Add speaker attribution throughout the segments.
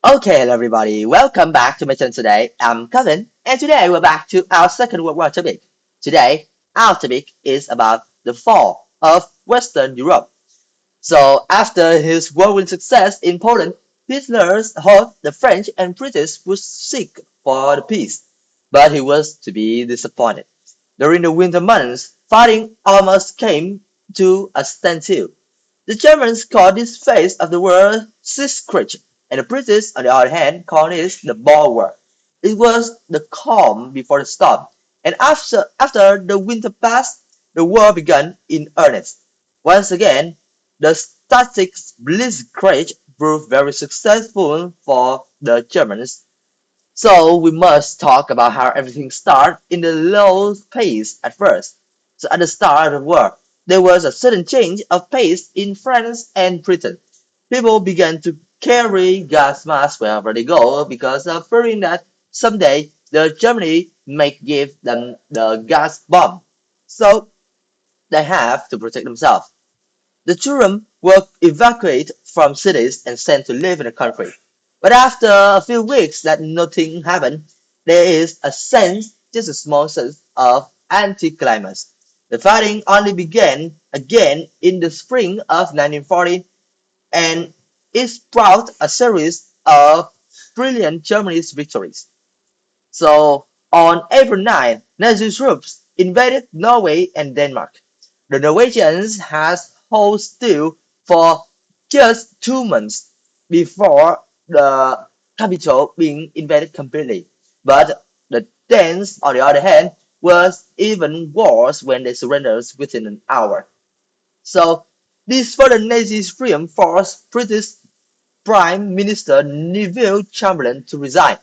Speaker 1: Okay, hello everybody. Welcome back to my channel today. I'm Kevin, and today we're back to our Second World War topic. Today, our topic is about the fall of Western Europe. So, after his whirlwind success in Poland, Hitler hoped the French and British would seek for the peace, but he was to be disappointed. During the winter months, fighting almost came to a standstill. The Germans called this phase of the war Siegeskrieg, and the British, on the other hand, called it the Boer War. It was the calm before the storm, and after the winter passed, the war began in earnest. Once again, the tactics Blitzkrieg proved very successful for the Germans. So we must talk about how everything started in the low pace at first. So at the start of the war, there was a sudden change of pace in France and Britain. People began to carry gas masks wherever they go because of fearing that someday the Germany may give them the gas bomb. So they have to protect themselves. The children were evacuated from cities and sent to live in the country. But after a few weeks that nothing happened, there is a sense, just a small sense of anticlimax. The fighting only began again in the spring of 1940 and it brought a series of brilliant Germany's victories. So on April 9, Nazi troops invaded Norway and Denmark. The Norwegians had held still for just 2 months before the capital being invaded completely. But the Danes, on the other hand, was even worse when they surrendered within an hour. So this further Nazi triumph forced British Prime Minister Neville Chamberlain to resign,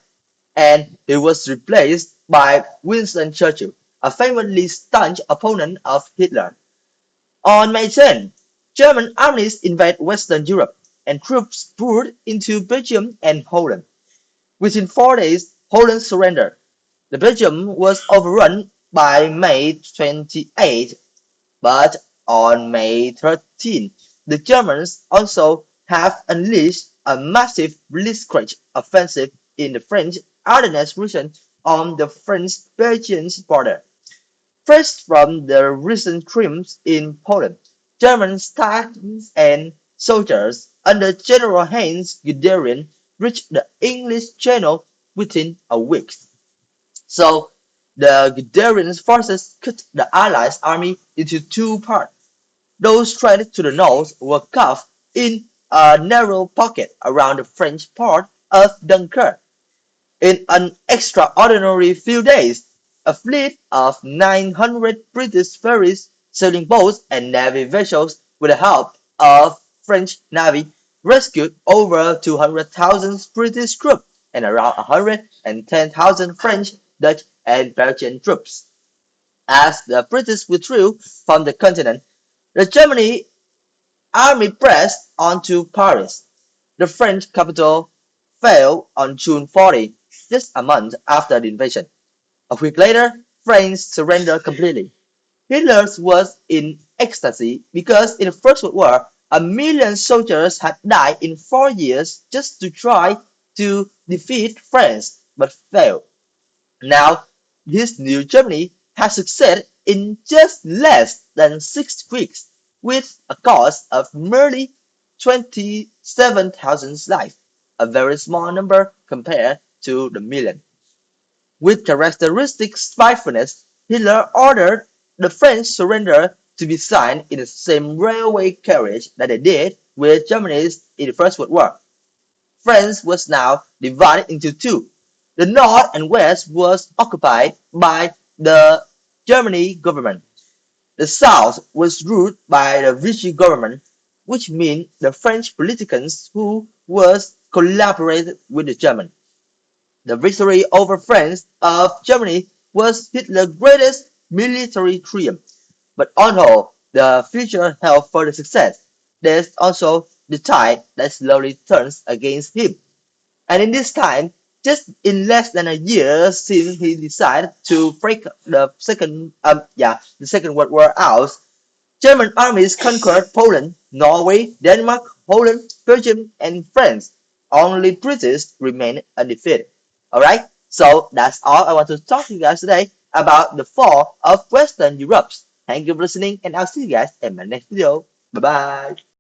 Speaker 1: and he was replaced by Winston Churchill, a famously staunch opponent of Hitler. On May 10, German armies invaded Western Europe, and troops poured into Belgium and Holland. Within 4 days, Holland surrendered. The Belgium was overrun by May 28, but on May 13, the Germans also have unleashed a massive blitzkrieg offensive in the French Ardennes region on the French-Belgian border. First, from the recent triumphs in Poland, German tanks and soldiers under General Heinz Guderian reached the English Channel within a week. So the Guderian forces cut the Allies' army into two parts. Those trended to the north were caught in a narrow pocket around the French port of Dunkirk. In an extraordinary few days, a fleet of 900 British ferries, sailing boats, and navy vessels, with the help of French navy, rescued over 200,000 British troops and around 110,000 French, Dutch, and Belgian troops. As the British withdrew from the continent, the German army pressed on to Paris. The French capital fell on June 40, just a month after the invasion. A week later, France surrendered completely. Hitler was in ecstasy because in the First World War, a million soldiers had died in 4 years just to try to defeat France, but failed. Now, this new Germany has succeeded in just less than 6 weeks, with a cost of merely 27,000 lives, a very small number compared to the million. With characteristic spitefulness, Hitler ordered the French surrender to be signed in the same railway carriage that they did with Germany's in the First World War. France was now divided into two. The north and west was occupied by the German government. The south was ruled by the Vichy government, which meant the French politicians who was collaborated with the German. The victory over France of Germany was Hitler's greatest military triumph. But although the future held further success, there's also the tide that slowly turns against him. And in this time, just in less than a year since he decided to break the Second World War out, German armies conquered Poland, Norway, Denmark, Holland, Belgium, and France. only British remained undefeated. Alright, so that's all I want to talk to you guys today about the fall of Western Europe. Thank you for listening, and I'll see you guys in my next video. Bye bye.